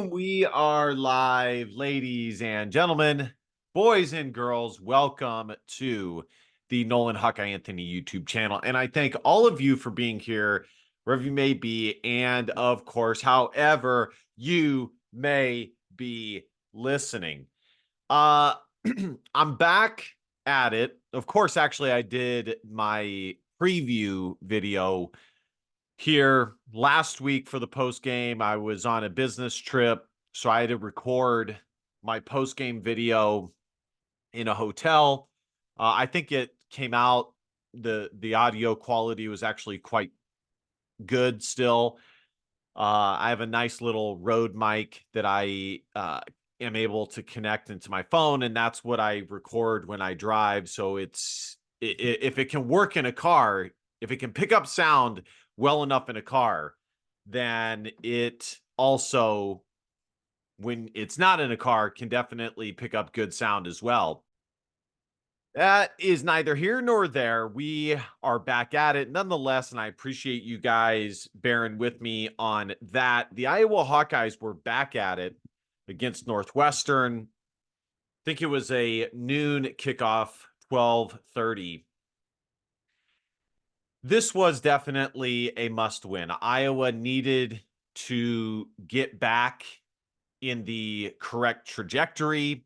Boom, we are live, ladies and gentlemen, boys and girls. Welcome to the Nolan Hawkeye Anthony YouTube channel. And I thank all of you for being here, wherever you may be. And of course, however you may be listening. I'm back at it. Of course, actually, I did my preview video here last week for the post game. I was on a business trip, so I had to record my post game video in a hotel. I think it came out, the audio quality was actually quite good still. I have a nice little Rode mic that I am able to connect into my phone, and that's what I record when I drive. So if it can work in a car, if it can pick up sound well enough in a car, then it also, when it's not in a car, can definitely pick up good sound as well. That is neither here nor there. We are back at it nonetheless, and I appreciate you guys bearing with me on that. The Iowa Hawkeyes were back at it against Northwestern. I think it was a noon kickoff, 12:30. This was definitely a must win. Iowa needed to get back in the correct trajectory.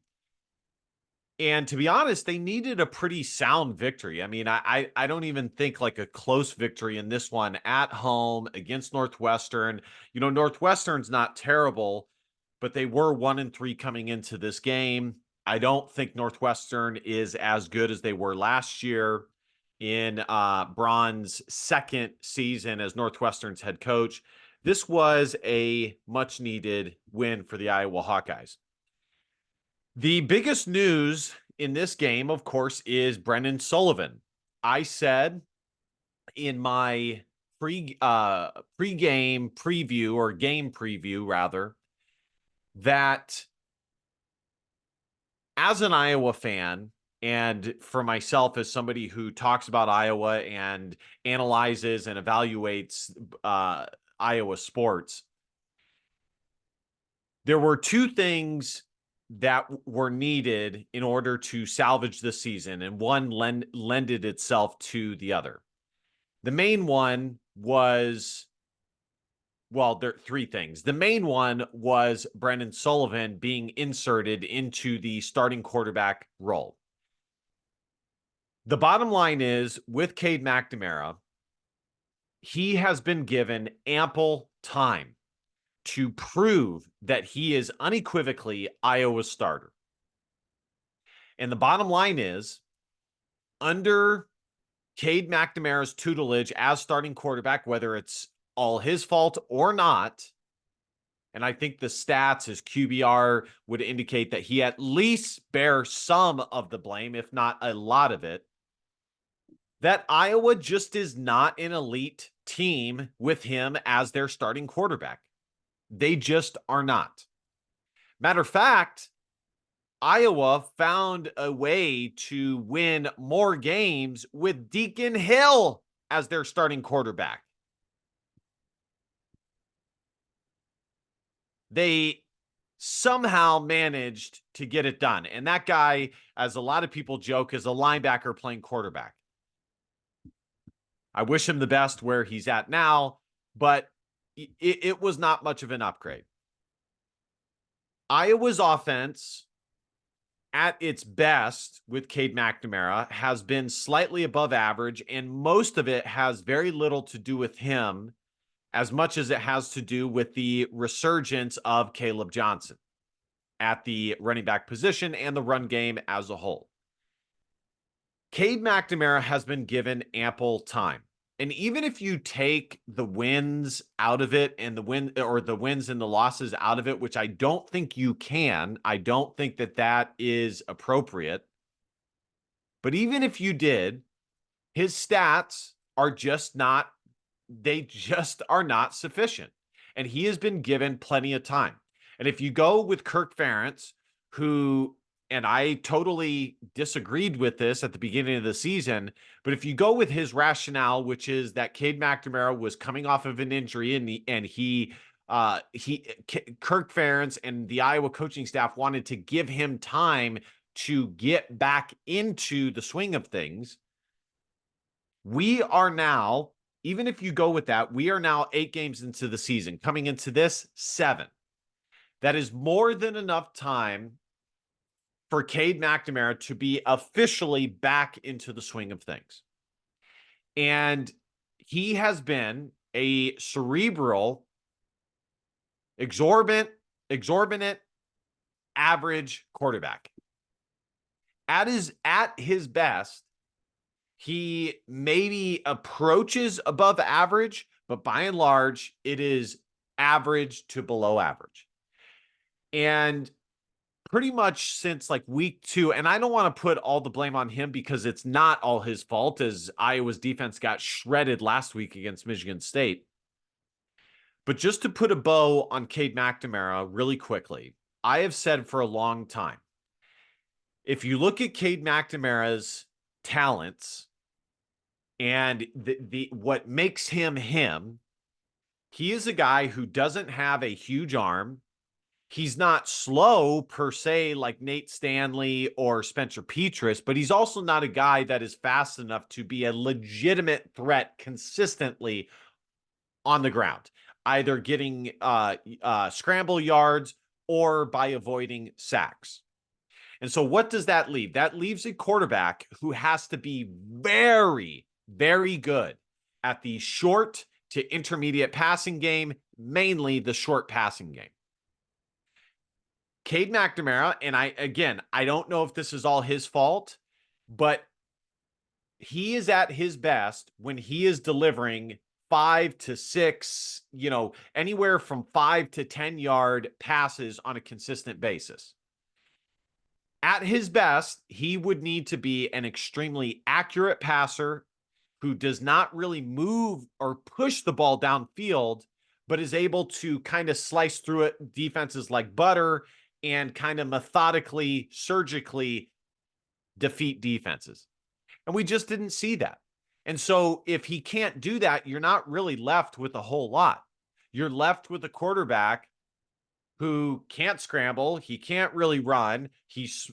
And to be honest, they needed a pretty sound victory. I mean, I don't even think like a close victory in this one at home against Northwestern. You know, Northwestern's not terrible, but they were 1-3 coming into this game. I don't think Northwestern is as good as they were last year in Braun's second season as Northwestern's head coach. This was a much needed win for the Iowa Hawkeyes. The biggest news in this game, of course, is Brendan Sullivan. I said in my pre-game preview, or game preview rather, that as an Iowa fan, and for myself as somebody who talks about Iowa and analyzes and evaluates Iowa sports, there were two things that were needed in order to salvage the season, and one lended itself to the other. The main one was, well, there are three things. The main one was Brendan Sullivan being inserted into the starting quarterback role. The bottom line is, with Cade McNamara, he has been given ample time to prove that he is unequivocally Iowa's starter. And the bottom line is, under Cade McNamara's tutelage as starting quarterback, whether it's all his fault or not, and I think the stats, his QBR, would indicate that he at least bears some of the blame, if not a lot of it, that Iowa just is not an elite team with him as their starting quarterback. They just are not. Matter of fact, Iowa found a way to win more games with Deacon Hill as their starting quarterback. They somehow managed to get it done. And that guy, as a lot of people joke, is a linebacker playing quarterback. I wish him the best where he's at now, but it was not much of an upgrade. Iowa's offense, at its best with Cade McNamara, has been slightly above average, and most of it has very little to do with him as much as it has to do with the resurgence of Caleb Johnson at the running back position and the run game as a whole. Cade McNamara has been given ample time. And even if you take the wins out of it and the wins and the losses out of it, which I don't think you can, I don't think that that is appropriate. But even if you did, his stats are just not, they just are not sufficient. And he has been given plenty of time. And if you go with Kirk Ferentz, who, and I totally disagreed with this at the beginning of the season, but if you go with his rationale, which is that Cade McNamara was coming off of an injury and he Kirk Ferentz and the Iowa coaching staff wanted to give him time to get back into the swing of things. We are now, even if you go with that, we are now 8 games into the season. Coming into this, 7. That is more than enough time for Cade McNamara to be officially back into the swing of things. And he has been a cerebral, exorbitant average quarterback. At his best, he maybe approaches above average, but by and large, it is average to below average. And pretty much since like week 2, and I don't want to put all the blame on him because it's not all his fault, as Iowa's defense got shredded last week against Michigan State. But just to put a bow on Cade McNamara really quickly, I have said for a long time, if you look at Cade McNamara's talents and what makes him, he is a guy who doesn't have a huge arm. He's not slow per se like Nate Stanley or Spencer Petras, but he's also not a guy that is fast enough to be a legitimate threat consistently on the ground, either getting scramble yards or by avoiding sacks. And so what does that leave? That leaves a quarterback who has to be very, very good at the short to intermediate passing game, mainly the short passing game. Cade McNamara, and I don't know if this is all his fault, but he is at his best when he is delivering 5 to 6, anywhere from 5 to 10 yard passes on a consistent basis. At his best, he would need to be an extremely accurate passer who does not really move or push the ball downfield, but is able to kind of slice through it defenses like butter and kind of methodically, surgically defeat defenses. And we just didn't see that. And so if he can't do that, you're not really left with a whole lot. You're left with a quarterback who can't scramble. He can't really run. He's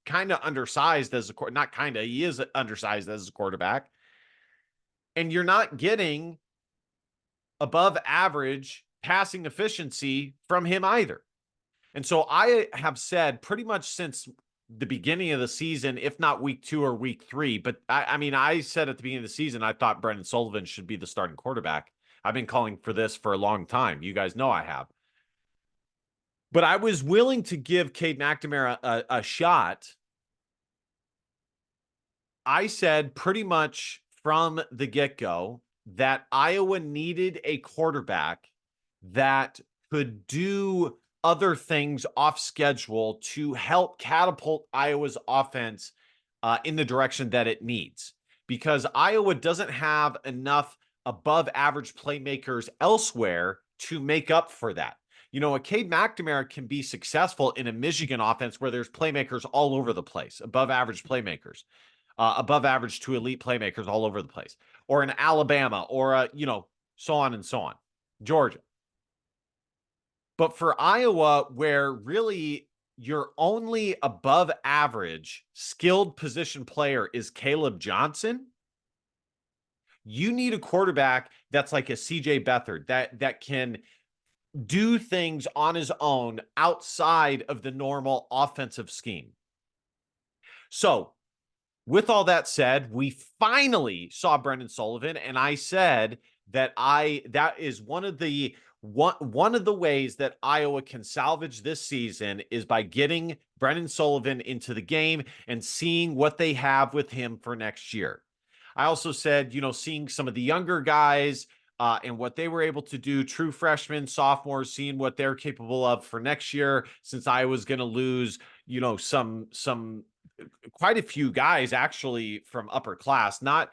kind of undersized as a not kind of, he is undersized as a quarterback. And you're not getting above average passing efficiency from him either. And so I have said pretty much since the beginning of the season, if not week 2 or week 3, but I said at the beginning of the season, I thought Brendan Sullivan should be the starting quarterback. I've been calling for this for a long time. You guys know I have. But I was willing to give Cade McNamara a shot. I said pretty much from the get-go that Iowa needed a quarterback that could do other things off schedule to help catapult Iowa's offense in the direction that it needs. Because Iowa doesn't have enough above average playmakers elsewhere to make up for that. A Cade McNamara can be successful in a Michigan offense where there's playmakers all over the place, above average playmakers, above average to elite playmakers all over the place, or in Alabama, or, so on and so on, Georgia. But for Iowa, where really your only above average skilled position player is Caleb Johnson, you need a quarterback that's like a CJ Beathard that can do things on his own outside of the normal offensive scheme. So with all that said, we finally saw Brendan Sullivan, and I said that that is one of the ways that Iowa can salvage this season is by getting Brendan Sullivan into the game and seeing what they have with him for next year. I also said, seeing some of the younger guys and what they were able to do, true freshmen, sophomores, seeing what they're capable of for next year, since Iowa's going to lose, some quite a few guys actually from upper class. Not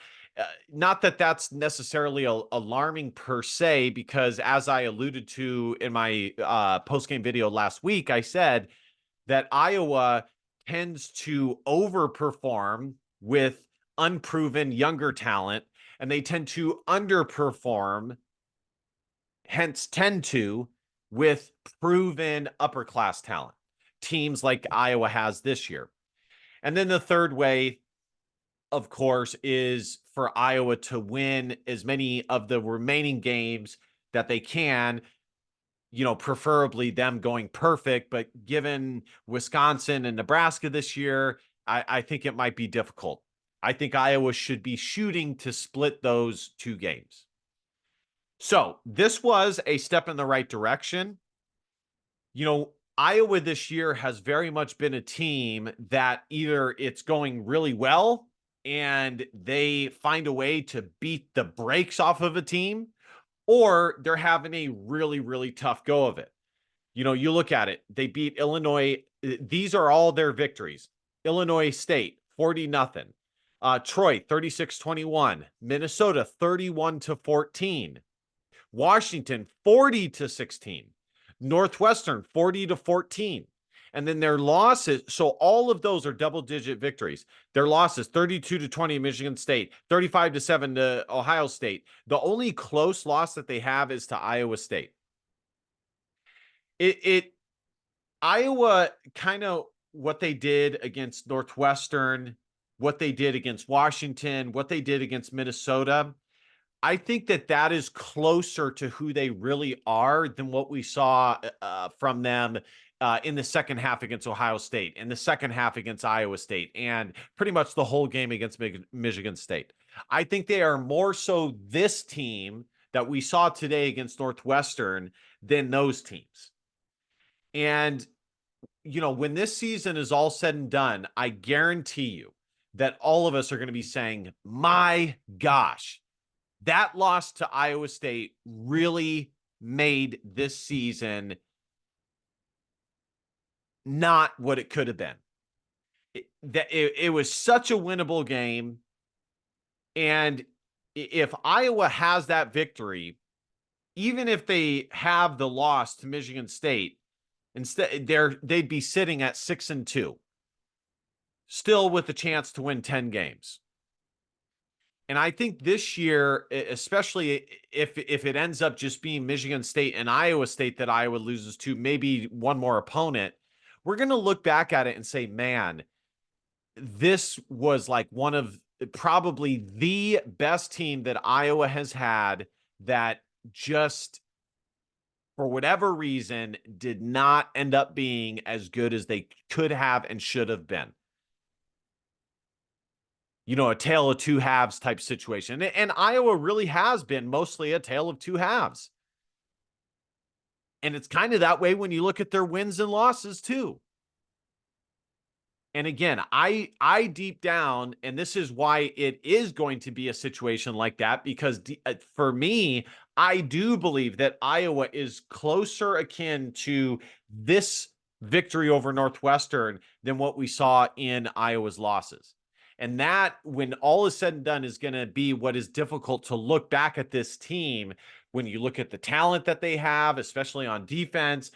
that that's necessarily alarming per se, because as I alluded to in my post-game video last week, I said that Iowa tends to overperform with unproven younger talent, and they tend to underperform, hence tend to, with proven upper class talent, teams like Iowa has this year. And then the third way, of course, is for Iowa to win as many of the remaining games that they can, preferably them going perfect. But given Wisconsin and Nebraska this year, I think it might be difficult. I think Iowa should be shooting to split those two games. So this was a step in the right direction. Iowa this year has very much been a team that either it's going really well and they find a way to beat the brakes off of a team, or they're having a really, really tough go of it. You look at it, they beat Illinois. These are all their victories. Illinois State, 40-0. Troy, 36-21. Minnesota, 31-14. Washington, 40-16. Northwestern, 40-14. And then their losses, so all of those are double-digit victories. Their losses, 32-20 Michigan State, 35-7 to Ohio State. The only close loss that they have is to Iowa State. Iowa, kind of what they did against Northwestern, what they did against Washington, what they did against Minnesota, I think that is closer to who they really are than what we saw from them in the second half against Ohio State, in the second half against Iowa State, and pretty much the whole game against Michigan State. I think they are more so this team that we saw today against Northwestern than those teams. And, when this season is all said and done, I guarantee you that all of us are going to be saying, my gosh, that loss to Iowa State really made this season not what it could have been. It was such a winnable game. And if Iowa has that victory, even if they have the loss to Michigan State, instead they'd be sitting at 6-2, still with a chance to win 10 games. And I think this year, especially if it ends up just being Michigan State and Iowa State that Iowa loses to, maybe one more opponent, we're going to look back at it and say, man, this was like one of probably the best team that Iowa has had that just, for whatever reason, did not end up being as good as they could have and should have been. A tale of two halves type situation. And Iowa really has been mostly a tale of two halves. And it's kind of that way when you look at their wins and losses too. And again, I deep down, and this is why it is going to be a situation like that, because for me, I do believe that Iowa is closer akin to this victory over Northwestern than what we saw in Iowa's losses. And that, when all is said and done, is going to be what is difficult to look back at this team when you look at the talent that they have, especially on defense.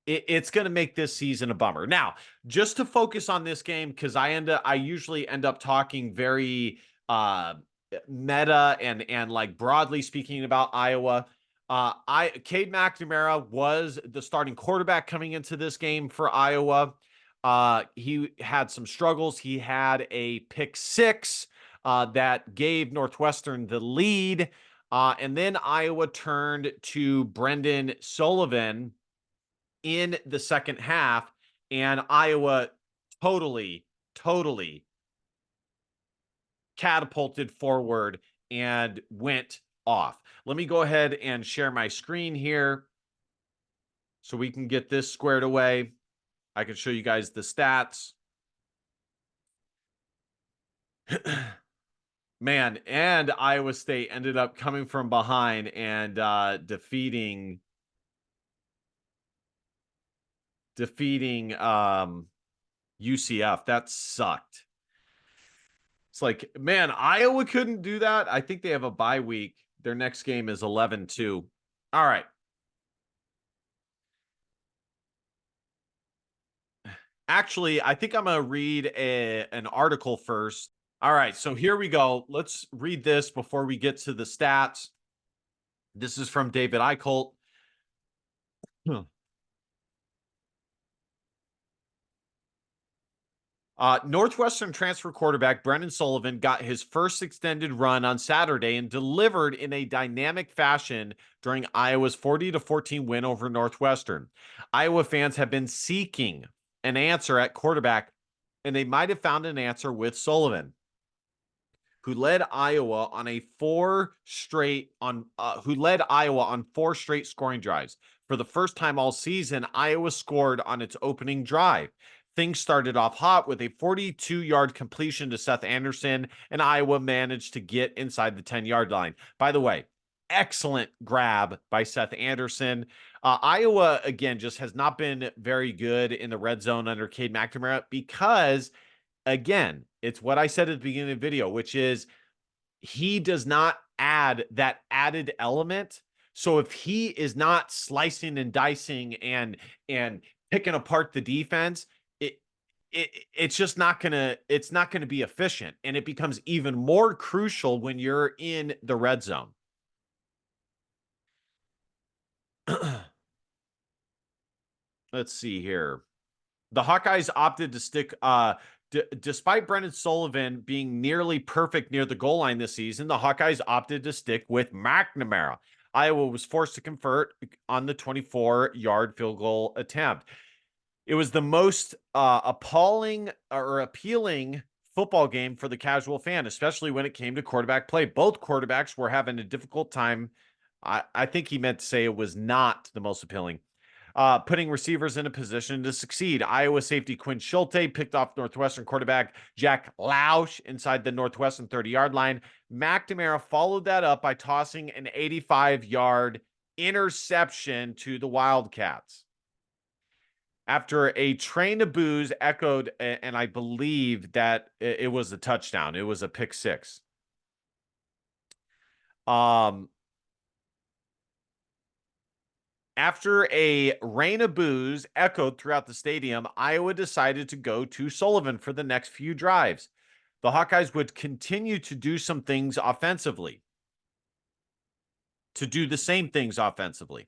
It's going to make this season a bummer. Now, just to focus on this game, because I usually end up talking very meta and like broadly speaking about Iowa. Cade McNamara was the starting quarterback coming into this game for Iowa. He had some struggles. He had a pick six that gave Northwestern the lead. And then Iowa turned to Brendan Sullivan in the second half, and Iowa totally catapulted forward and went off. Let me go ahead and share my screen here so we can get this squared away. I can show you guys the stats. Man, and Iowa State ended up coming from behind and defeating UCF. That sucked. It's like, man, Iowa couldn't do that. I think they have a bye week. Their next game is 11-2. All right. Actually, I think I'm going to read an article first. All right, so here we go. Let's read this before we get to the stats. This is from David Eichholt. Northwestern transfer quarterback Brendan Sullivan got his first extended run on Saturday and delivered in a dynamic fashion during Iowa's 40-14 win over Northwestern. Iowa fans have been seeking an answer at quarterback, and they might have found an answer with Sullivan, who led Iowa on four straight scoring drives. For the first time all season, Iowa scored on its opening drive. Things started off hot with a 42-yard completion to Seth Anderson, and Iowa managed to get inside the 10-yard line. By the way, excellent grab by Seth Anderson. Iowa, again, just has not been very good in the red zone under Cade McNamara because, again, it's what I said at the beginning of the video, which is he does not add that added element. So if he is not slicing and dicing and picking apart the defense, it's just not gonna be efficient, and it becomes even more crucial when you're in the red zone. Let's see here. The Hawkeyes opted to stick despite Brendan Sullivan being nearly perfect near the goal line this season, the Hawkeyes opted to stick with McNamara. Iowa was forced to convert on the 24-yard field goal attempt. It was the most appalling or appealing football game for the casual fan, especially when it came to quarterback play. Both quarterbacks were having a difficult time. I think he meant to say it was not the most appealing. Putting receivers in a position to succeed. Iowa safety Quinn Schulte picked off Northwestern quarterback Jack Lausch inside the Northwestern 30-yard line. McNamara followed that up by tossing an 85-yard interception to the Wildcats. After a train of boos echoed, and I believe that it was a touchdown. It was a pick six. After a rain of boos echoed throughout the stadium, Iowa decided to go to Sullivan for the next few drives. The Hawkeyes would continue to do some things offensively, to do the same things offensively.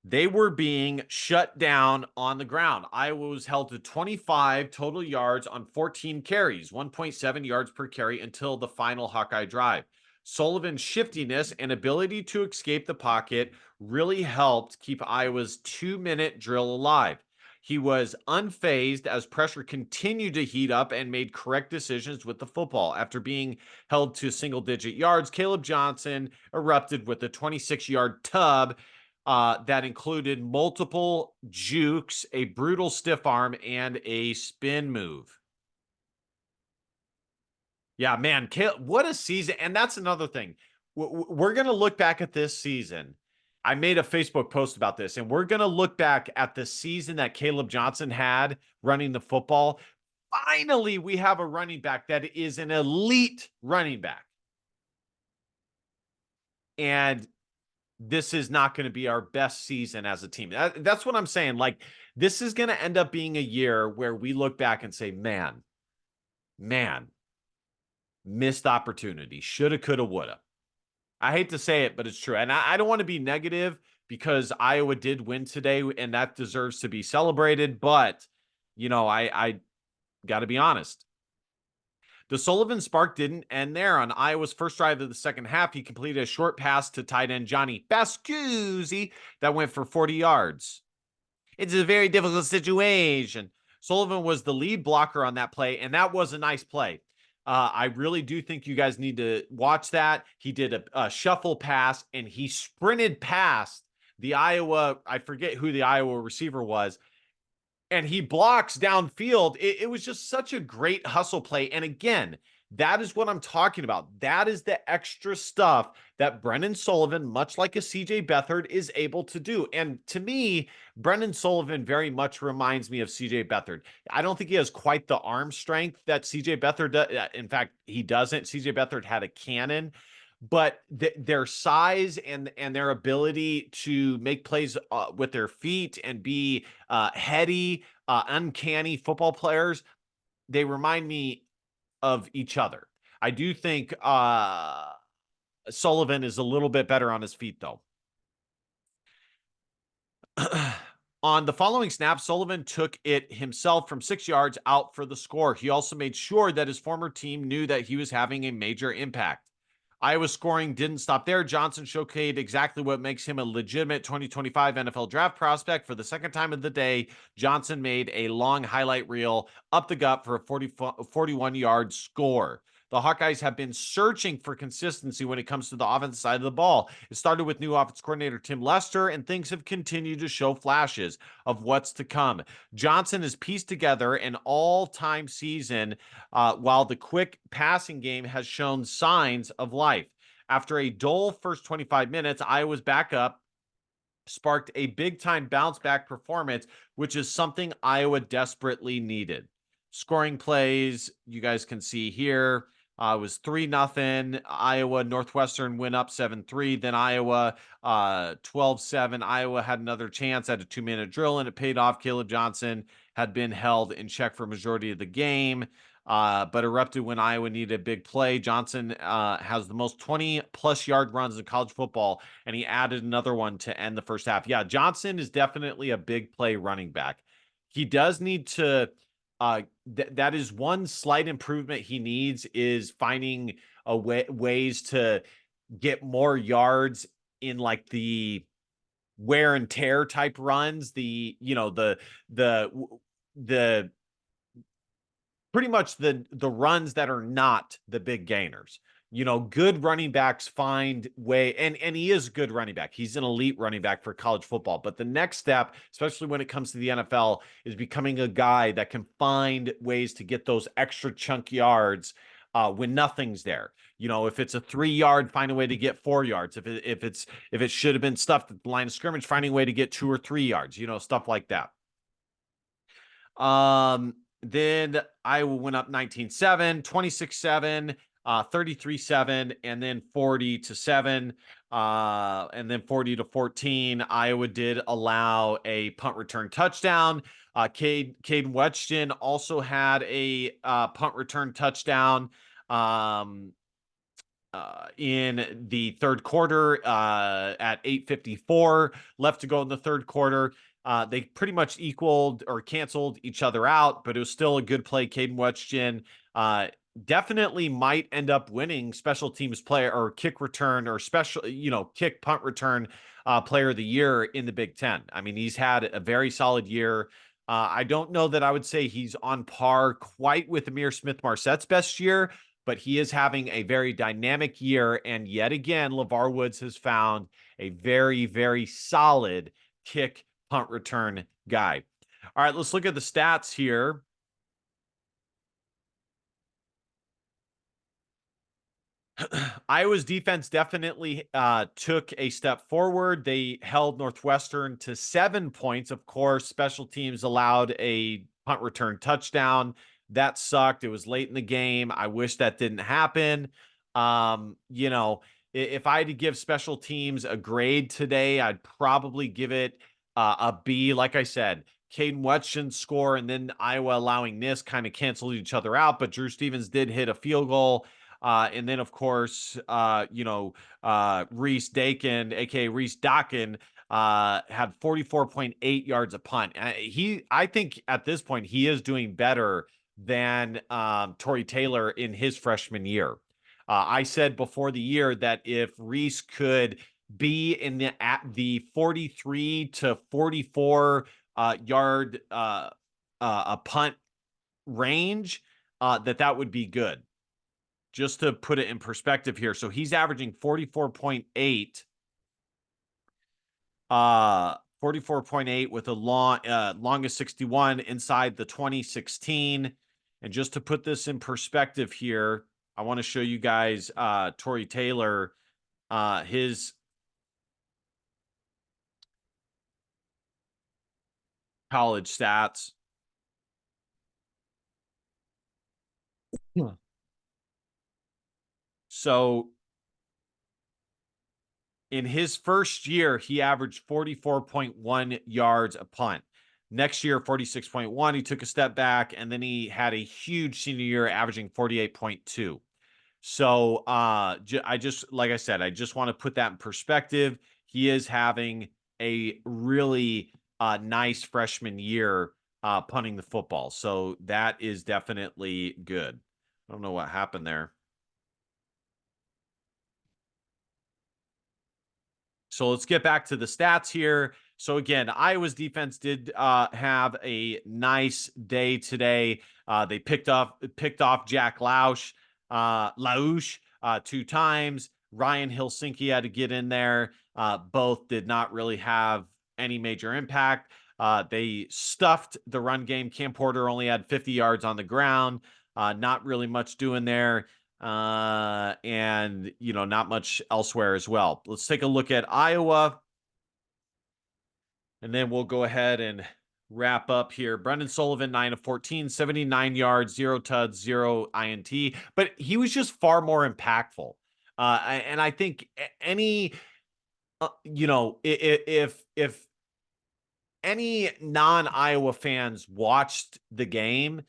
They were being shut down on the ground. Iowa was held to 25 total yards on 14 carries, 1.7 yards per carry until the final Hawkeye drive. Sullivan's shiftiness and ability to escape the pocket really helped keep Iowa's 2-minute drill alive. He was unfazed as pressure continued to heat up and made correct decisions with the football. After being held to single-digit yards, Caleb Johnson erupted with a 26-yard tub that included multiple jukes, a brutal stiff arm, and a spin move. Yeah, man, what a season. And that's another thing. We're going to look back at this season. I made a Facebook post about this, and we're going to look back at the season that Caleb Johnson had running the football. Finally, we have a running back that is an elite running back. And this is not going to be our best season as a team. That's what I'm saying. Like, this is going to end up being a year where we look back and say, man, missed opportunity. Shoulda, coulda, woulda. I hate to say it, but it's true. And I don't want to be negative because Iowa did win today, and that deserves to be celebrated. But, you know, I got to be honest. The Sullivan spark didn't end there. On Iowa's first drive of the second half, he completed a short pass to tight end Johnny Bascuzzi that went for 40 yards. It's a very difficult situation. Sullivan was the lead blocker on that play, and that was a nice play. I really do think you guys need to watch that. He did a shuffle pass, and he sprinted past the Iowa, I forget who the Iowa receiver was, and he blocks downfield. It was just such a great hustle play. And again, that is what I'm talking about. That is the extra stuff that Brendan Sullivan, much like a CJ Beathard, is able to do. And to me, Brendan Sullivan very much reminds me of CJ Beathard. I don't think he has quite the arm strength that CJ Beathard does. In fact, he doesn't. CJ Beathard had a cannon, but their size and their ability to make plays with their feet and be heady, uncanny football players, they remind me of each other. I do think Sullivan is a little bit better on his feet, though. On the following snap, Sullivan took it himself from 6 yards out for the score. He also made sure that his former team knew that he was having a major impact. Iowa's scoring didn't stop there. Johnson showcased exactly what makes him a legitimate 2025 NFL draft prospect. For the second time of the day, Johnson made a long highlight reel up the gut for a 41-yard score. The Hawkeyes have been searching for consistency when it comes to the offensive side of the ball. It started with new offense coordinator Tim Lester, and things have continued to show flashes of what's to come. Johnson has pieced together an all-time season while the quick passing game has shown signs of life. After a dull first 25 minutes, Iowa's backup sparked a big-time bounce-back performance, which is something Iowa desperately needed. Scoring plays, you guys can see here, was 3-0. Iowa Northwestern went up 7-3. Then Iowa 12-7. Iowa had another chance at a 2-minute drill, and it paid off. Caleb Johnson had been held in check for a majority of the game, but erupted when Iowa needed a big play. Johnson has the most 20-plus yard runs in college football, and he added another one to end the first half. Yeah, Johnson is definitely a big play running back. He does need to that is one slight improvement he needs, is finding ways to get more yards in like the wear and tear type runs, the pretty much the runs that are not the big gainers. Good running backs find way, and he is a good running back. He's an elite running back for college football. But the next step, especially when it comes to the NFL, is becoming a guy that can find ways to get those extra chunk yards when nothing's there. If it's a 3-yard, find a way to get 4 yards. If it should have been stuffed at the line of scrimmage, finding a way to get 2 or 3 yards. Stuff like that. Then Iowa went up 19-7, 26-7, 33-7, and then 40-7, and then 40-14. Iowa did allow a punt return touchdown. Cade Wetchton also had a punt return touchdown in the third quarter at 8:54 left to go in the third quarter. They pretty much equaled or canceled each other out, but it was still a good play. Caden Wetchton definitely might end up winning special teams player or kick return or kick punt return player of the year in the Big Ten. I mean, he's had a very solid year. I don't know that I would say he's on par quite with Amir Smith-Marsette's best year, but he is having a very dynamic year. And yet again, LeVar Woods has found a very, very solid kick punt return guy. All right, let's look at the stats here. Iowa's defense definitely took a step forward. They held Northwestern to 7 points. Of course, special teams allowed a punt return touchdown. That sucked. It was late in the game. I wish that didn't happen. If I had to give special teams a grade today, I'd probably give it a B. Like I said, Caden Wetchton's score and then Iowa allowing this kind of canceled each other out, but Drew Stevens did hit a field goal. And then, of course, Reese Dakin, aka Reese Dakin, had 44.8 yards a punt. I think at this point he is doing better than Tory Taylor in his freshman year. I said before the year that if Reese could be at the 43 to 44 yard a punt range, that would be good. Just to put it in perspective here. So he's averaging 44.8. 44.8 with a longest 61 inside the 2016. And just to put this in perspective here, I want to show you guys Tory Taylor, his college stats. So in his first year, he averaged 44.1 yards a punt. Next year, 46.1. He took a step back, and then he had a huge senior year, averaging 48.2. So I just, like I said, I just want to put that in perspective. He is having a really nice freshman year punting the football. So that is definitely good. I don't know what happened there. So let's get back to the stats here. So again, Iowa's defense did have a nice day today. They picked off Jack Lausch 2 times. Ryan Helsinki had to get in there. Both did not really have any major impact. They stuffed the run game. Cam Porter only had 50 yards on the ground. Not really much doing there, and not much elsewhere as well. Let's take a look at Iowa, and then we'll go ahead and wrap up here. Brendan Sullivan, 9 of 14, 79 yards, 0 tuds, 0 INT, but he was just far more impactful. And I think any, if any non-Iowa fans watched the game,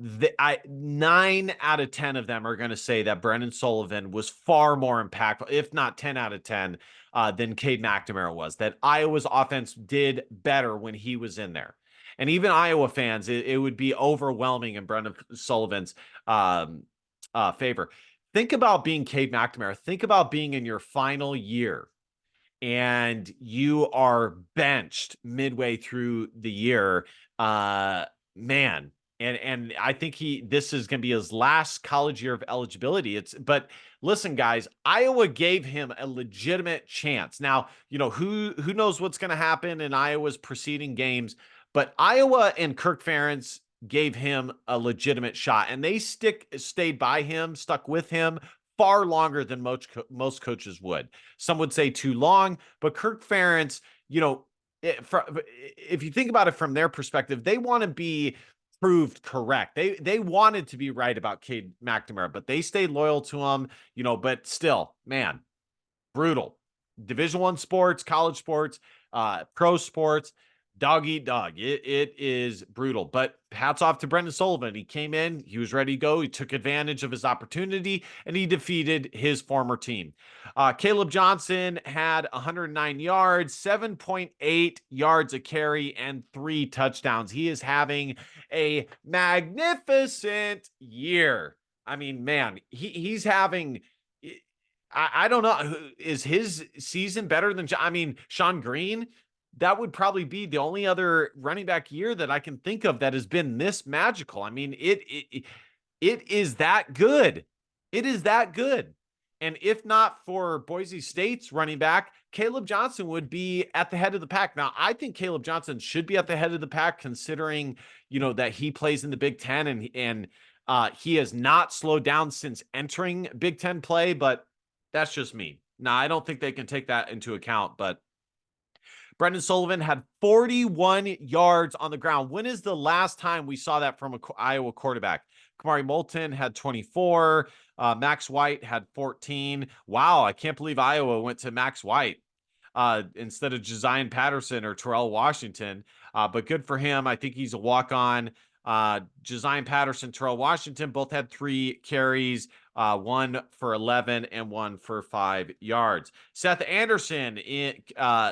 9 out of 10 of them are going to say that Brendan Sullivan was far more impactful, if not 10 out of 10, than Cade McNamara was. That Iowa's offense did better when he was in there. And even Iowa fans, it would be overwhelming in Brendan Sullivan's favor. Think about being Cade McNamara. Think about being in your final year and you are benched midway through the year. Man, and I think this is going to be his last college year of eligibility. But listen, guys, Iowa gave him a legitimate chance. Now, who knows what's going to happen in Iowa's preceding games, but Iowa and Kirk Ferentz gave him a legitimate shot, and they stayed by him, stuck with him far longer than most coaches would. Some would say too long, but Kirk Ferentz, if you think about it from their perspective, they want to be proved correct. They wanted to be right about Cade McNamara, but they stayed loyal to him, but still, man, brutal. Division I sports, college sports, pro sports, dog eat dog. It is brutal. But hats off to Brendan Sullivan. He came in, he was ready to go. He took advantage of his opportunity, and he defeated his former team. Caleb Johnson had 109 yards, 7.8 yards a carry, and 3 touchdowns. He is having a magnificent year. I mean, man, he's having. I don't know. Is his season better than? I mean, Sean Green. That would probably be the only other running back year that I can think of that has been this magical. I mean, it is that good. It is that good. And if not for Boise State's running back, Caleb Johnson would be at the head of the pack. Now, I think Caleb Johnson should be at the head of the pack, considering that he plays in the Big Ten and he has not slowed down since entering Big Ten play. But that's just me. Now, I don't think they can take that into account, but Brendan Sullivan had 41 yards on the ground. When is the last time we saw that from an Iowa quarterback? Kamari Moulton had 24. Max White had 14. Wow, I can't believe Iowa went to Max White instead of Josiah Patterson or Terrell Washington. But good for him. I think he's a walk-on. Josiah Patterson, Terrell Washington both had 3 carries, 1 for 11 and 1 for 5 yards. Seth Anderson,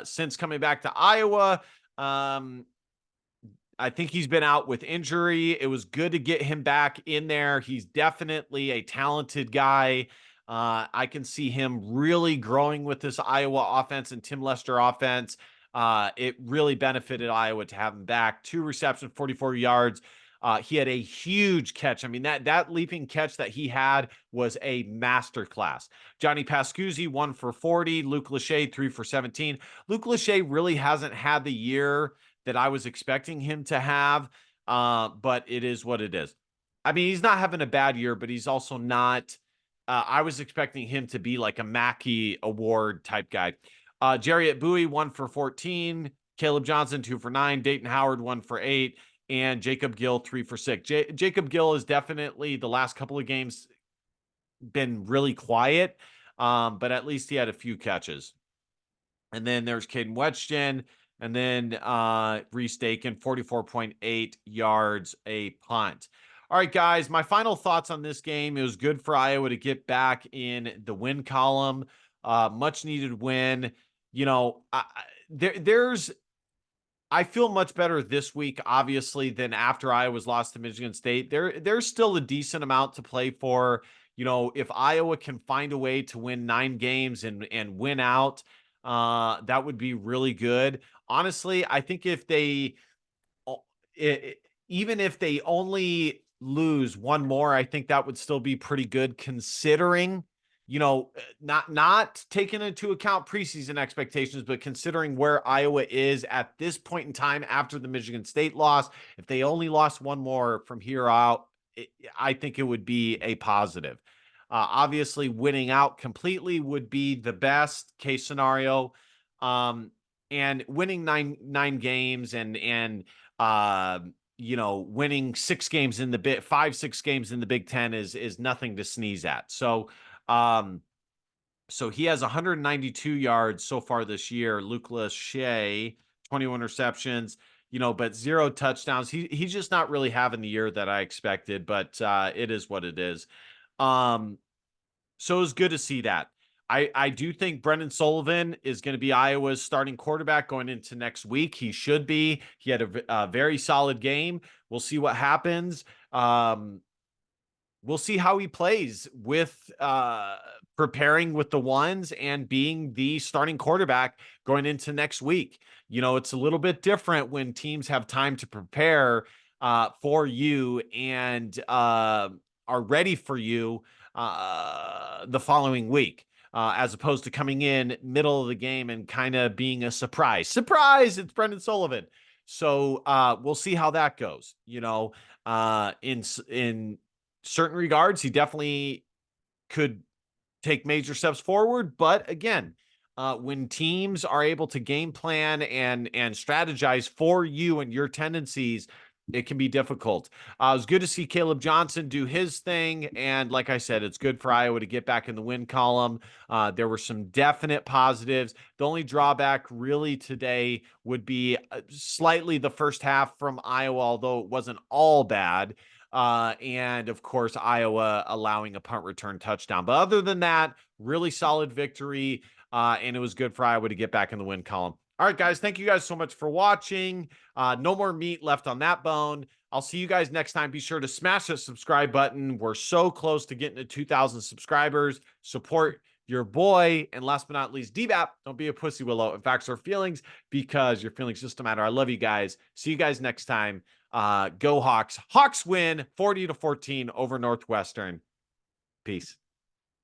since coming back to Iowa, I think he's been out with injury. It was good to get him back in there. He's definitely a talented guy. I can see him really growing with this Iowa offense and Tim Lester offense. It really benefited Iowa to have him back. 2 receptions, 44 yards. He had a huge catch. I mean, that leaping catch that he had was a masterclass. Johnny Pascuzzi, 1 for 40. Luke Lachey, 3 for 17. Luke Lachey really hasn't had the year that I was expecting him to have, but it is what it is. I mean, he's not having a bad year, but he's also not. I was expecting him to be like a Mackey Award type guy. Jariet Bowie, 1 for 14. Caleb Johnson, 2 for 9. Dayton Howard, 1 for 8. And Jacob Gill, 3 for 6. Jacob Gill has definitely the last couple of games been really quiet, but at least he had a few catches. And then there's Caden Wetchton, and then Reese Dakin, 44.8 yards a punt. All right, guys, my final thoughts on this game. It was good for Iowa to get back in the win column. Much needed win. You know, there's I feel much better this week, obviously, than after Iowa's lost to Michigan State. There's still a decent amount to play for. You know, if Iowa can find a way to win 9 games and win out, that would be really good. Honestly, I think if they it, even if they only lose one more, I think that would still be pretty good considering, not taking into account preseason expectations, but considering where Iowa is at this point in time after the Michigan State loss. If they only lost one more from here out, I think it would be a positive. Obviously, winning out completely would be the best case scenario. And winning nine games and winning 6 games in the 5-6 games in the Big Ten is nothing to sneeze at. So he has 192 yards so far this year. Luke Lachey, 21 receptions, but 0 touchdowns. He's just not really having the year that I expected, but it is what it is. So it was good to see that. I do think Brendan Sullivan is going to be Iowa's starting quarterback going into next week. He should be. He had a very solid game. We'll see what happens. We'll see how he plays with preparing with the ones and being the starting quarterback going into next week. It's a little bit different when teams have time to prepare for you and are ready for you the following week. As opposed to coming in middle of the game and kind of being a surprise. Surprise! It's Brendan Sullivan. So we'll see how that goes. In certain regards, he definitely could take major steps forward. But again, when teams are able to game plan and strategize for you and your tendencies, it can be difficult. It was good to see Caleb Johnson do his thing. And like I said, it's good for Iowa to get back in the win column. There were some definite positives. The only drawback really today would be slightly the first half from Iowa, although it wasn't all bad. And of course, Iowa allowing a punt return touchdown. But other than that, really solid victory. And it was good for Iowa to get back in the win column. All right, guys, thank you guys so much for watching. No more meat left on that bone. I'll see you guys next time. Be sure to smash that subscribe button. We're so close to getting to 2,000 subscribers. Support your boy. And last but not least, DBAP, don't be a pussy willow. In fact, our feelings, because your feelings just don't matter. I love you guys. See you guys next time. Go Hawks. Hawks win 40-14 over Northwestern. Peace.